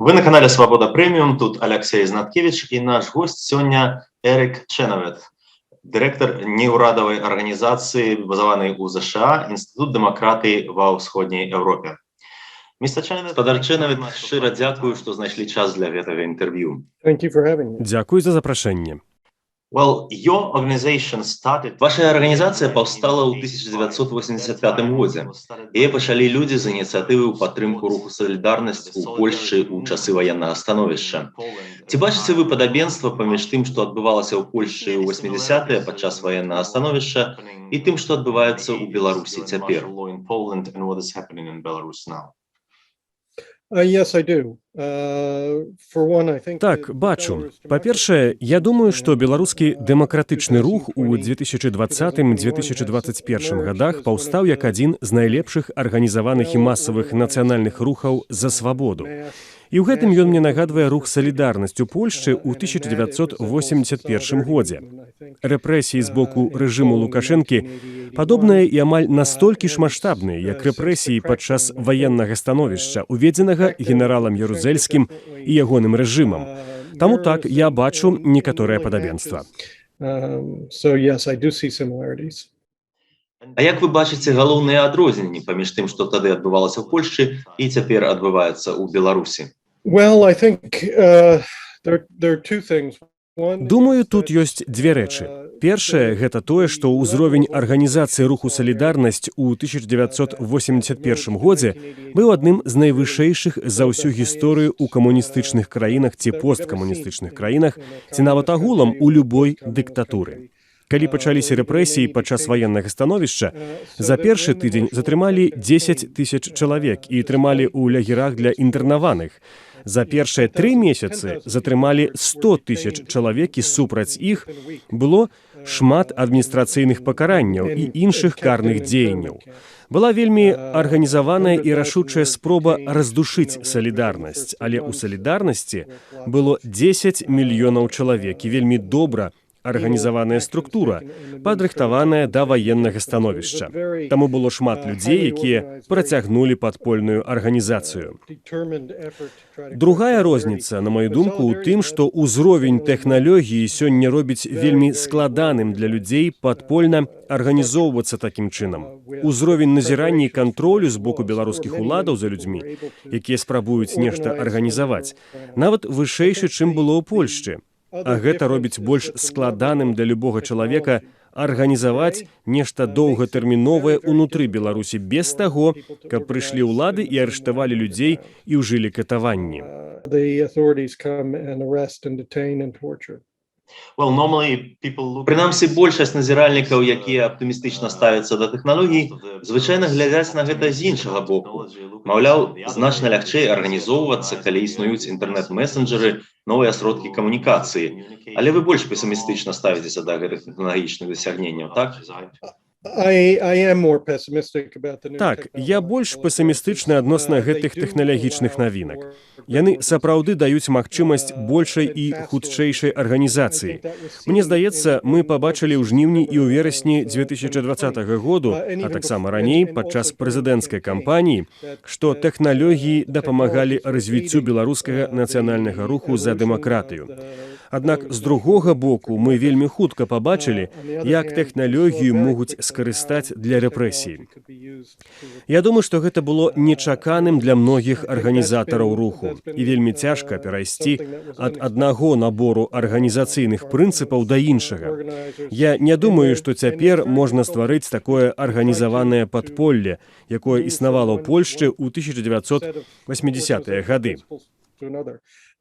Вы на канале Свобода Премиум, тут Алексей Знаткевич и наш гость сегодня Эрик Ченовет, директор неурадовой организации, базованной у США, Институт демократии ва ўсходняй Европе. Мистер Ченовет, спадар Ченовет, шчыра дзякую, што знайшлі час для гэтага інтэрв'ю. Дзякуй за запрашэнне. Ваша арганізацыя паўстала ў 1985 годзе. Яе пачалі людзі з ініцыятывы ў падтрымку руху «Салідарнасць» у Польшчы ў часы ваеннага становішча. Ці бачыце вы падабенства паміж тым, што адбывалася ў Польшчы ў 80-е падчас ваеннага становішча, і тым, што адбываецца ў Беларусі цяпер? Так, бачу. Па-першае, я думаю, што беларускі дэмакратычны рух у 2020-2021 годах паўстаў як адзін з найлепшых арганізаваных і масавых нацыянальных рухаў за свабоду. І ў гэтым ён мне нагадвае рух «Салідарнасць» у Польшчы ў 1981 годзе. Рэпрэсіі з боку рэжыму Лукашэнкі падобныя і амаль настолькі ж маштабныя, як рэпрэсіі падчас ваеннага становішча, уведзенага генералам Ярузельскім і ягоным рэжымам. Таму так, я бачу некаторае падабенства. А як вы бачыце галоўныя адрозненні паміж тым, што тады адбывалася ў Польшчы і цяпер адбываецца ў Беларусі? Думаю, тут ёсць дзве рэчы. Першае – гэта тое, што ўзровень арганізацыі руху «Салідарнасць» у 1981 годзе быў адным з найвышэйшых за ўсю гісторыю ў камуністычных краінах ці посткамуністычных краінах, ці нават агулам у любой дыктатуры. Калі пачаліся рэпрэсіі падчас ваеннага становішча, за першы тыдзень затрымалі 10 000 чалавек і трымалі ў лагерах для інтэрнаваных. За першыя 3 месяцы затрымалі 100 000 чалавек і супраць іх было шмат адміністрацыйных пакаранняў і іншых карных дзеянняў. Была вельмі арганізаваная і рашучая спроба раздушыць «Салідарнасць», але ў «Салідарнасці» было 10 мільёнаў чалавек і вельмі добра арганізаваная структура, падрыхтаваная да ваеннага становішча. Таму было шмат людзей, якія працягнулі падпольную арганізацыю. Другая розніца, на маю думку, у тым, што ўзровень тэхналогіі сёння робіць вельмі складаным для людзей падпольна арганізоўвацца такім чынам. Узровень назірання і кантролю з боку беларускіх уладаў за людзьмі, якія спрабуюць нешта арганізаваць, нават вышэйшы, чым было ў Польшчы. А гэта робіць больш складаным для любога чалавека арганізаваць нешта доўгатэрміновае ўнутры Беларусі без таго, каб прыйшлі ўлады і арыштавалі людзей і ўжылі катаванні. Прынамсі, большасць назіральнікаў, якія аптымістычна ставяцца да тэхналогій, звычайна глядзяць на гэта з іншага боку. Маўляў, значна лягчэй арганізоўвацца, калі існуюць інтэрнэт-месенджеры, новыя сродкі камунікацыі. Але вы больш песімістычна ставіцеся да гэтых тэхналагічных дасягненняў, так? Так, я больш песімістычны адносна гэтых тэхналагічных навінак. Яны сапраўды даюць магчымасць большай і хутчэйшай арганізацыі. Мне здаецца, мы пабачылі ў жніўні і ў верасні 2020 году, а таксама раней, падчас прэзідэнцкай кампаніі, што тэхналогіі дапамагалі развіццю беларускага нацыянальнага руху за дэмакратыю. Аднак, з другога боку, мы вельмі хутка пабачылі, як тэхналогію могуць скарыстаць для рэпрэсій. Я думаю, што гэта было нечаканым для многіх арганізатараў руху, і вельмі цяжка перайсці ад аднаго набору арганізацыйных прынцыпаў да іншага. Я не думаю, што цяпер можна стварыць такое арганізаванае падполле, якое існавала ў Польшчы ў 1980-е гады.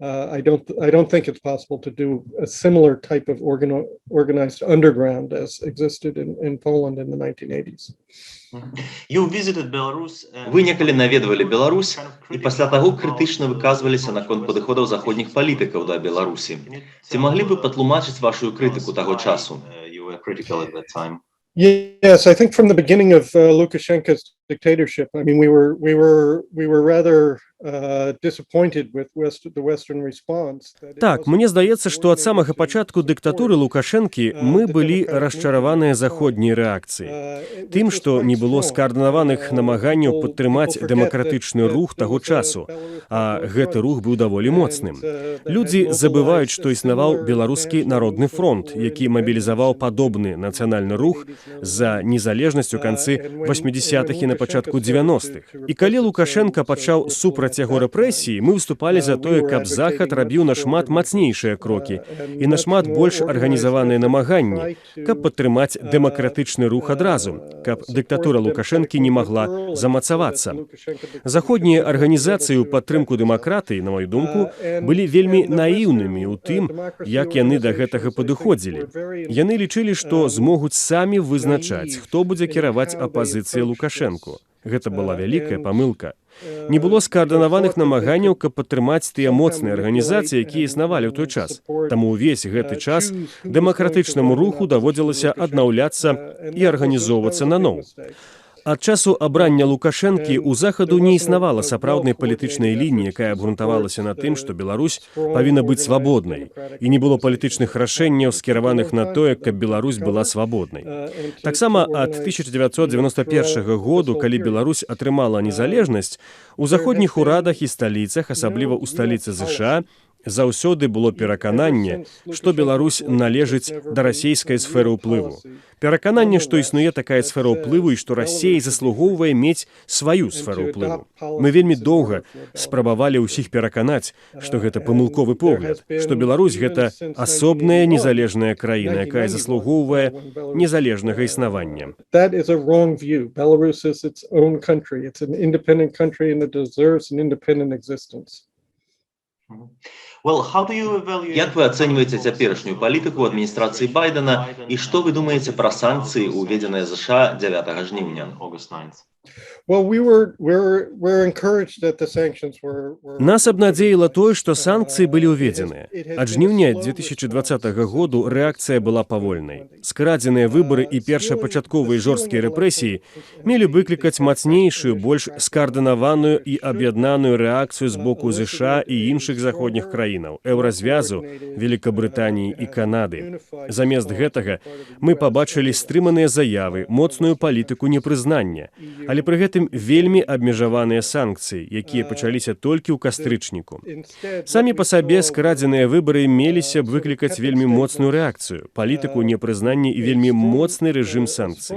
I don't think it's possible to do a similar type of organized underground as existed in Poland in the 1980s. Вы некалі наведвалі Беларусь і пасля таго крытычна выказваліся наконт падыходаў заходніх палітыкаў да Беларусі. Ці маглі бы патлумачыць вашу крытыку таго часу? Yes, I think from the beginning of Lukashenko's dictatorship, I mean, we were rather disappointed with the Western response. Так, мне здаецца, што ад самага пачатку дыктатуры Лукашэнкі мы былі расчараваныя заходняй рэакцыяй. Тым, што не было скаардынаваных намаганняў падтрымаць дэмакратычны рух таго часу, а гэты рух быў даволі моцным. Людзі забываюць, што існаваў Беларускі народны фронт, які мабілізаваў падобны нацыянальны рух за незалежнасць у канцы 80-х і на пачатку 90-х. І калі Лукашенка пачаў супраць яго рэпрэсіі, мы выступалі за тое, каб Захад рабіў нашмат мацнейшыя крокі і нашмат больш арганізаваныя намаганні, каб падтрымаць дэмакратычны рух адразу, каб дыктатура Лукашэнкі не магла замацавацца. Заходнія арганізацыі ў падтрымку дэмакратыі, на маю думку, былі вельмі наіўнымі ў тым, як яны да гэтага падыходзілі. Яны лічылі, што змогуць самі вызначаць, хто будзе кіраваць апазіцыяй Лукашэнку. Гэта была вялікая памылка. Не было скаардынаваных намаганняў, каб падтрымаць тыя моцныя арганізацыі, якія існавалі ў той час. Таму ўвесь гэты час дэмакратычнаму руху даводзілася аднаўляцца і арганізоўвацца наноў. Ад часу абрання Лукашэнкі ў Захаду не існавала сапраўднай палітычнай лініі, якая абгрунтавалася на тым, што Беларусь павінна быць свабоднай, і не было палітычных рашэнняў, скіраваных на тое, каб Беларусь была свабоднай. Таксама ад 1991 году, калі Беларусь атрымала незалежнасць, у заходніх урадах і сталіцах, асабліва ў сталіцы ЗША, заўсёды было перакананне, што Беларусь належыць да расейскай сферы ўплыву. Перакананне, што існуе такая сфера ўплыву і што Расія заслугоўвае мець сваю сферу ўплыву. Мы вельмі доўга спрабавалі ўсіх пераканаць, што гэта памылковы погляд, што Беларусь — гэта асобная незалежная краіна, якая заслугоўвае незалежнага існавання. That is a wrong view. Belarus is its own country. It's an independent country and it deserves an independent existence. Як вы ацэньваеце цяперашнюю палітыку адміністрацыі Байдена і што вы думаеце пра санкцыі, уведзеныя ЗША 9 жніўня? Нас абнадзеіла тое, што санкцыі былі ўведзеныя. Ад жніўня 2020 году рэакцыя была павольнай. Скрадзеныя выбары і першапачатковыя жорсткія рэпрэсіі мелі выклікаць мацнейшую, больш скаардынаваную і аб'яднаную рэакцыю з боку ЗША і іншых заходніх краінаў, Еўразвязу, Великабрытаніі і Канады. Замест гэтага мы пабачылі стрыманыя заявы, моцную палітыку непрызнання, але пры гэтым вельмі абмежаваныя санкцыі, якія пачаліся толькі ў кастрычніку. Самі па сабе скрадзеныя выбары меліся б выклікаць вельмі моцную рэакцыю, палітыку непрызнання і вельмі моцны рэжым санкцый.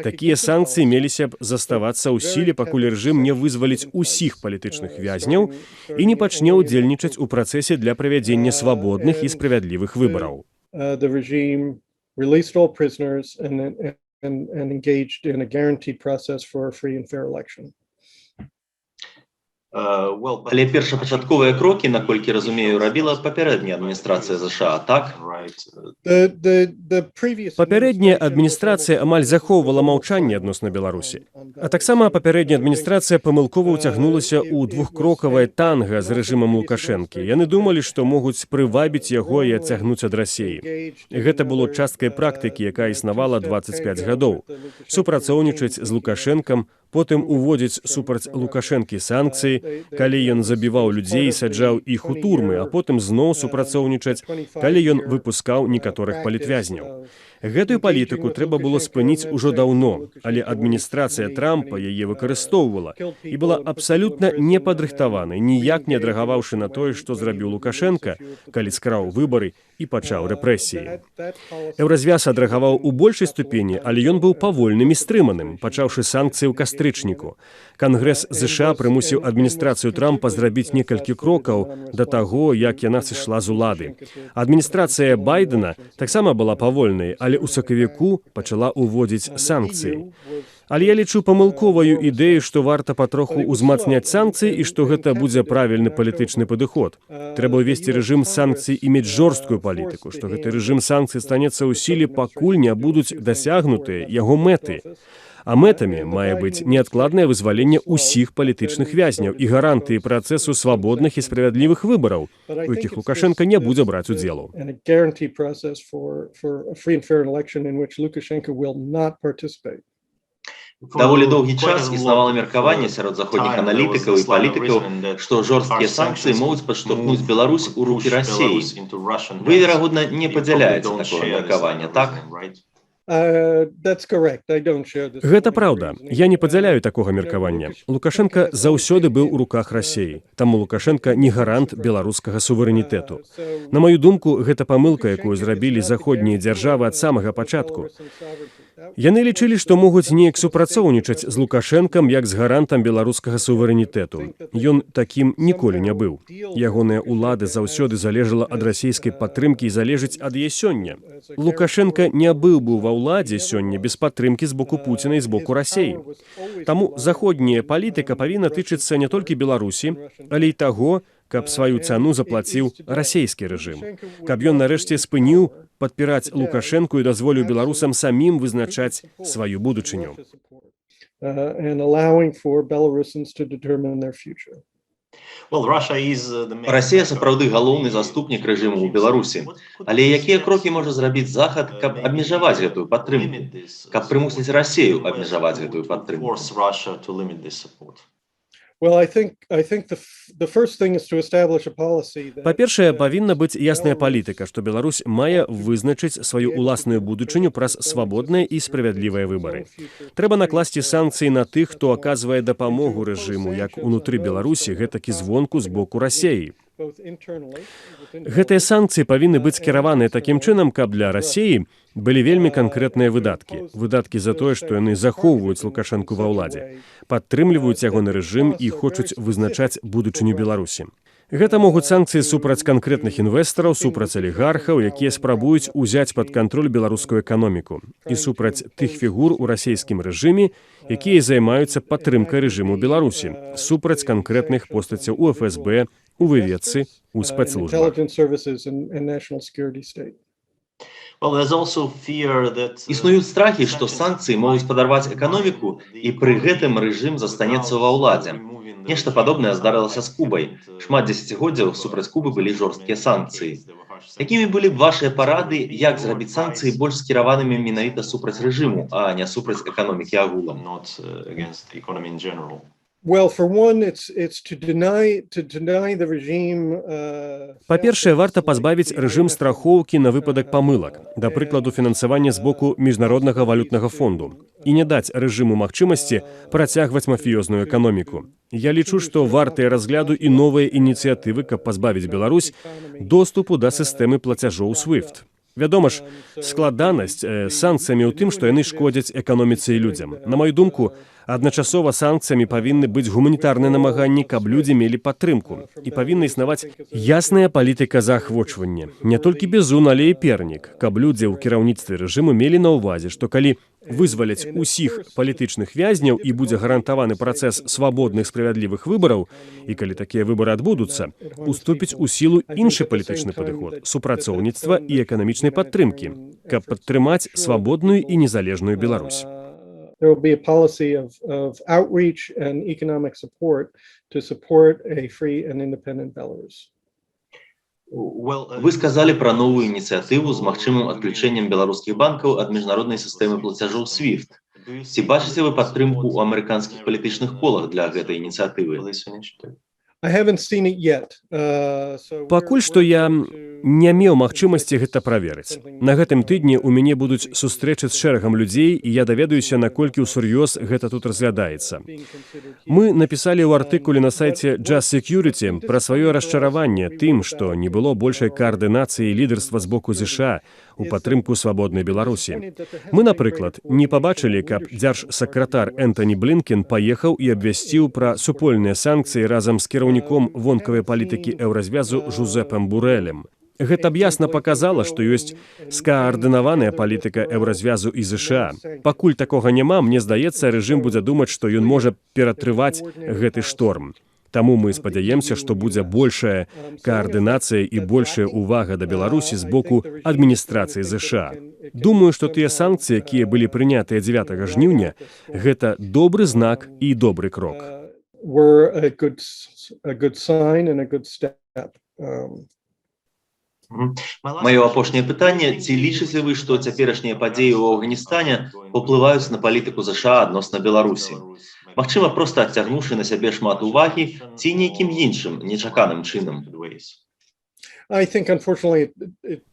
Такія санкцыі меліся б заставацца ў сіле, пакуль рэжым не вызваліць усіх палітычных вязняў і не пачне ўдзельнічаць у працэсе для правядзення свабодных і справядлівых выбараў. And engaged in a guaranteed process for a free and fair election. Але першапачатковыя крокі, наколькі разумею, рабіла папярэдняя адміністрацыя ЗША, так? Папярэдняя адміністрацыя амаль захоўвала маўчанне адносна Беларусі. А таксама папярэдняя адміністрацыя памылкова ўцягнулася ў двухкрокавае танга з рэжымам Лукашэнкі. Яны думалі, што могуць прывабіць яго і адцягнуць ад Расіі. Гэта было часткай практыкі, якая існавала 25 гадоў. Супрацоўнічаць з Лукашэнкам, потым уводзіць супраць Лукашэнкі санкцыі, калі ён забіваў людзей і саджаў іх у турмы, а потым зноў супрацоўнічаць, калі ён выпускаў некаторых палітвязняў. Гэтую палітыку трэба было спыніць ужо даўно, але адміністрацыя Трампа яе выкарыстоўвала і была абсалютна непадрыхтаванай, ніяк не адрэагаваўшы на тое, што зрабіў Лукашэнка, калі скраў выбары і пачаў рэпрэсіі. Еўразвяз адрэагаваў у большай ступені, але ён быў павольным і стрыманым, пачаўшы санкцыі ў кастрычніку. Кангрэс ЗША прымусіў адміністрацыю Трампа зрабіць некалькі крокаў да таго, як яна сышла з улады. Адміністрацыя Байдена таксама была павольнай, але ў сакавіку пачала ўводзіць санкцыі. Але я лічу памылковаю ідэю, што варта патроху ўзмацняць санкцыі і што гэта будзе правільны палітычны падыход. Трэба ўвесці рэжым санкцый і мець жорсткую палітыку, што гэты рэжым санкцый станецца ў сіле, пакуль не будуць дасягнутыя яго мэты. А мэтамі мае быць неадкладнае вызваленне ўсіх палітычных вязняў і гарантыі працэсу свабодных і справядлівых выбараў, у якіх Лукашэнка не будзе браць удзелу. Даволі доўгі час існавала меркаванне сярод заходніх аналітыкаў і палітыкаў, што жорсткія санкцыі могуць падштурхнуць Беларусь у рукі Расіі. Вы, верагодна, не падзяляеце такое меркаванне, так? That's correct. I don't share this. Гэта праўда. Я не падзяляю такога меркавання. Лукашенка заўсёды быў у руках Расіі. Таму Лукашенка не гарант беларускага суверэнітэту. На маю думку, гэта памылка, якую зрабілі заходнія дзяржавы ад самага пачатку. Яны лічылі, што могуць неяк супрацоўнічаць з Лукашэнкам як з гарантам беларускага суверэнітэту. Ён такім ніколі не быў. Ягоная ўлада заўсёды залежала ад расійскай падтрымкі і залежыць ад яе сёння. Лукашенка не быў бы ва ўладзе сёння без падтрымкі з боку Пуціна і з боку Расіі. Таму заходняя палітыка павінна тычыцца не толькі Беларусі, але і таго, каб сваю цану заплаціў расійскі рэжым. Каб ён нарэшце спыніў падпіраць Лукашэнку і дазволіў беларусам самім вызначаць сваю будучыню. And allowing for Belarusians to determine their future. Расія сапраўды галоўны заступнік рэжыму ў Беларусі. Але якія крокі можа зрабіць Захад, каб абмежаваць гэтую падтрымку? Каб прымусіць Расію абмежаваць гэтую падтрымку? Well, I think the first thing is to establish a policy that Па-першае, павінна быць ясная палітыка, што Беларусь мае вызначыць сваю ўласную будучыню праз свабодныя і справядлівыя выбары. Трэба накласці санкцыі на тых, хто аказвае дапамогу рэжыму, як унутры Беларусі, гэтак і звонку з боку Расіі. Гэтыя санкцыі павінны быць скіраваныя такім чынам, каб для Расіі былі вельмі канкрэтныя выдаткі. Выдаткі за тое, што яны захоўваюць Лукашэнку ва ўладзе, падтрымліваюць ягоны рэжым і хочуць вызначаць будучыню Беларусі. Гэта могуць санкцыі супраць канкрэтных інвестараў, супраць алігархаў, якія спрабуюць узяць пад кантроль беларускую эканоміку, і супраць тых фігур у расійскім рэжыме, якія займаюцца падтрымкай рэжыму Беларусі, супраць канкрэтных постацяў у ФСБ, у выведцы, у спецслужбах. Існуюць страхі, што санкцыі могуць падарваць эканоміку, і пры гэтым рэжым застанецца ва ўладзе. Нешта падобнае здарылася з Кубай. Шмат дзесяцігоддзяў супраць Кубы былі жорсткія санкцыі. Якімі былі б вашыя парады, як зрабіць санкцыі больш скіраванымі менавіта супраць рэжыму, а не супраць эканомікі агулам? Well, for one, it's to deny the regime. Па-першае, варта пазбавіць рэжым страхоўкі на выпадак памылак, да прыкладу фінансавання з боку міжнароднага валютнага фонду, і не даць рэжыму магчымасці працягваць мафіёзную эканоміку. Я лічу, што вартыя разгляду і новыя ініцыятывы, каб пазбавіць Беларусь доступу да сістэмы плацяжоў SWIFT. Вядома ж, складанасць санкцыямі ў тым, што яны шкодзяць эканоміцы і людзям. На мою думку, адначасова санкцыямі павінны быць гуманітарныя намаганні, каб людзі мелі падтрымку. І павінна існаваць ясная палітыка заахвочвання. Не толькі бізун, але і пернік, каб людзі ў кіраўніцтве рэжыму мелі на ўвазе, што калі вызваляць усіх палітычных вязняў і будзе гарантаваны працэс свабодных справядлівых выбараў, і калі такія выбары адбудуцца, уступіць у сілу іншы палітычны падыход, супрацоўніцтва і эканамічнай падтрымкі, каб падтрымаць свабодную і незалежную Беларусь. There will be a policy of outreach and economic support to support a free and independent Belarus. Вы сказалі пра новую ініцыятыву з магчымым адключэннем беларускіх банкаў ад міжнароднай сістэмы плацяжоў SWIFT. Ці бачыце вы падтрымку ў амерыканскіх палітычных колах для гэтай ініцыятывы? I haven't seen it yet. Пакуль што я не меў магчымасці гэта праверыць. На гэтым тыдні ў мяне будуць сустрэчы з шэрагам людзей, і я даведаюся, наколькі ўсур'ёз гэта тут разглядаецца. Мы напісалі ў артыкуле на сайце Just Security пра сваё расчараванне тым, што не было большай каардынацыі лідарства з боку ЗША у падтрымку свабоднай Беларусі. Мы, напрыклад, не пабачылі, каб дзяржсакратар Энтані Блінкен паехаў і абвясціў пра супольныя санкцыі разам з кіраўніком вонкавай палітыкі еўразвязу Жузепам Бурэлем. Гэта б ясна паказала, што ёсць скаардынаваная палітыка еўразвязу і ЗША. Пакуль такога няма, мне здаецца, рэжым будзе думаць, што ён можа ператрываць гэты шторм. Таму мы спадзяемся, што будзе большая каардынацыя і большая ўвага да Беларусі з боку адміністрацыі ЗША. Думаю, што тыя санкцыі, якія былі прынятыя 9 жніўня, гэта добры знак і добры крок. Were a good sign and a good step. Маё апошняе пытанне, ці лічыце вы, што цяперашнія падзеі ў Афганістане паўплываюць на палітыку ЗША адносна Беларусі? Магчыма, проста адцягнуўшы на сябе шмат увагі ці нейкім іншым нечаканым чынам? I think, unfortunately,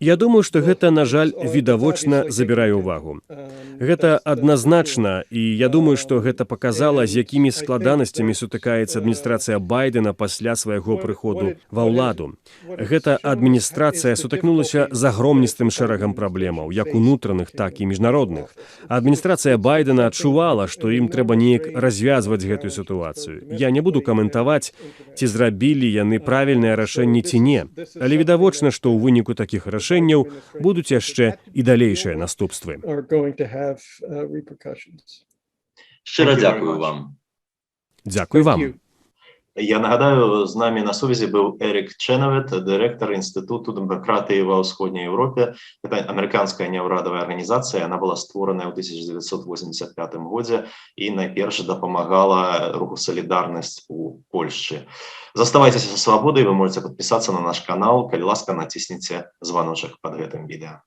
Я думаю, што гэта, на жаль, відавочна забірае ўвагу. Гэта адназначна, і я думаю, што гэта паказала, з якімі складанасцямі сутыкаецца адміністрацыя Байдена пасля свайго прыходу ва ўладу. Гэта адміністрацыя сутыкнулася з агромністым шэрагам праблемаў, як унутраных, так і міжнародных. Адміністрацыя Байдена адчувала, што ім трэба неяк развязваць гэтую сітуацыю. Я не буду каментаваць, ці зрабілі яны правільнае рашэнне ці не, але відавочна, што ў выніку такіх рашэнняў будуць яшчэ і далейшыя наступствы. are going to have repercussions. Шчыра дзякую вам. Дзякуй вам. Я нагадаю, з намі на сувязі быў Эрік Чэнавет, дырэктар Інстытуту дэмакратыі ва ўсходняй Еўропе. Гэта амерыканская няўрадавая арганізацыя, яна была створаная ў 1985 годзе і найперш дапамагала руху «Салідарнасць» у Польшчы. Заставайцеся са свабодай, вы можете падпісацца на наш канал, калі ласка, націсніце званочак пад гэтым відэа.